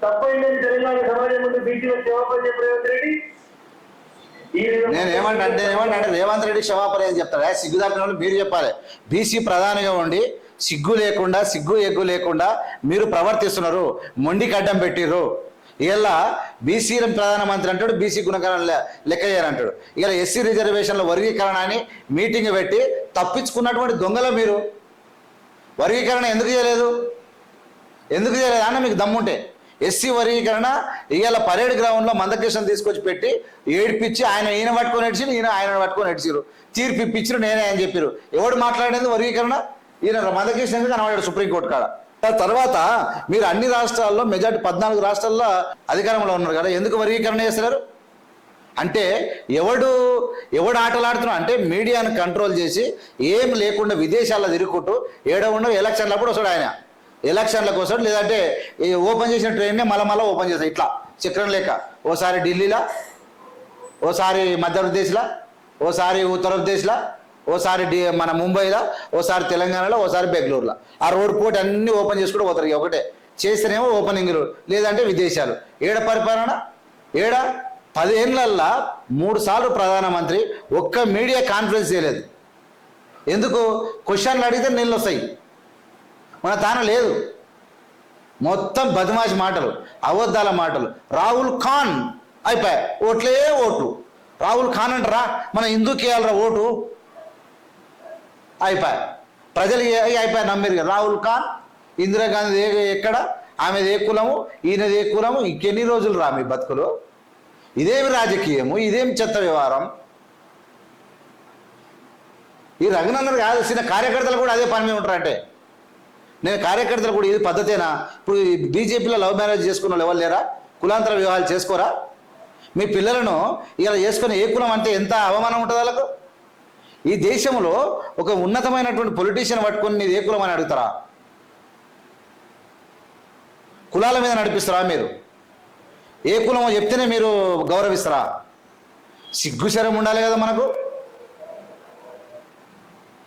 తప్పైందని తెలంగాణ సమాజం ముందు బీసీలో క్షమాపణ చెప్పి రేవంత్ రెడ్డి. నేను ఏమంటే రేవంత్ రెడ్డి క్షమాపణ ఏం చెప్తాడు? సిగ్గు తప్పిన వాళ్ళు మీరు చెప్పాలి. బీసీ ప్రధానిగా ఉండి సిగ్గు లేకుండా, సిగ్గు ఎగ్గు లేకుండా మీరు ప్రవర్తిస్తున్నారు, మొండికి అడ్డం పెట్టిర్రు. ఇలా బీసీ ప్రధానమంత్రి అంటాడు, బీసీ గుణకరణ లెక్క చేయనంటాడు. ఇలా ఎస్సీ రిజర్వేషన్ల వర్గీకరణ అని మీటింగ్ పెట్టి తప్పించుకున్నటువంటి దొంగల మీరు. వర్గీకరణ ఎందుకు చేయలేదు అన్న మీకు దమ్ముంటే? ఎస్సీ వర్గీకరణ ఇవాళ పరేడ్ గ్రౌండ్లో మందకృష్ణ తీసుకొచ్చి పెట్టి ఏడిపించి ఈయన పట్టుకొని ఏడ్చిరు, ఆయన పట్టుకొని ఏడ్చిరు, తీర్పు ఇప్పించారు, నేనే అని చెప్పారు. ఎవడు మాట్లాడేది వర్గీకరణ? ఈయన మందకృష్ణ కనబడాడు సుప్రీంకోర్టు కాడ. తర్వాత మీరు అన్ని రాష్ట్రాల్లో మెజార్టీ 14 రాష్ట్రాల్లో అధికారంలో ఉన్నారు కదా, ఎందుకు వర్గీకరణ చేస్తున్నారు? అంటే ఎవడు ఆటలాడుతున్నా అంటే మీడియాను కంట్రోల్ చేసి ఏం లేకుండా విదేశాల్లో తిరుగుకుంటూ ఏడవుండో ఎలక్షన్లప్పుడు వస్తాడు ఆయన. ఎలక్షన్లకు వస్తాడు, లేదంటే ఓపెన్ చేసిన ట్రైన్నే మళ్ళీ ఓపెన్ చేస్తాడు ఇట్లా చక్రం లేక. ఓసారి ఢిల్లీలో, ఓసారి మధ్యప్రదేశ్లో, ఓసారి ఉత్తరప్రదేశ్లో, ఓసారి మన ముంబైలో, ఓసారి తెలంగాణలో, ఓసారి బెంగళూరులో. ఆ రోడ్ పోటీ అన్నీ ఓపెన్ చేసుకుంటూ పోతారు. ఒకటే చేస్తేనేమో ఓపెనింగ్లు, లేదంటే విదేశాలు. ఏడ పరిపాలన? 10 ఏళ్ళల్లో 3 సార్లు ప్రధానమంత్రి ఒక్క మీడియా కాన్ఫరెన్స్ చేయలేదు. ఎందుకు? క్వశ్చన్లు అడిగితే నీళ్ళు వస్తాయి, మన తాన లేదు. మొత్తం బదమాషి మాటలు, అబద్ధాల మాటలు. రాహుల్ ఖాన్ అయిపోయా, ఓట్లే ఓట్లు. రాహుల్ ఖాన్ అంటారా? మన హిందూకి వేయాలరా ఓటు అయిపోయా. ప్రజలు అయిపోయా నమ్మిరు. రాహుల్ ఖాన్, ఇందిరాగాంధీ ఎక్కడ, ఆమెది ఏ కులము, ఈయనది ఏ కులము. ఇంకెన్ని రోజులు రా మీ బతుకులు? ఇదేమి రాజకీయము, ఇదేమి చెత్త వ్యవహారం. ఈ రఘునందన్ కాదు, చిన్న కార్యకర్తలు కూడా అదే పని మీద ఉంటారంటే. నేను కార్యకర్తలు కూడా ఇది పద్ధతేనా? ఇప్పుడు బీజేపీలో లవ్ మ్యారేజ్ చేసుకున్న వాళ్ళు ఎవరు లేరా? కులాంతర వివాహాలు చేసుకోరా? మీ పిల్లలను ఇలా చేసుకుని ఏ కులం అంటే ఎంత అవమానం ఉంటుంది వాళ్ళకు? ఈ దేశంలో ఒక ఉన్నతమైనటువంటి పొలిటీషియన్ పట్టుకొని నీది ఏ కులం అని అడుగుతారా? కులాల మీద నడిపిస్తారా మీరు? ఏ కులమో చెప్తేనే మీరు గౌరవిస్తారా? సిగ్గుశరం ఉండాలి కదా మనకు.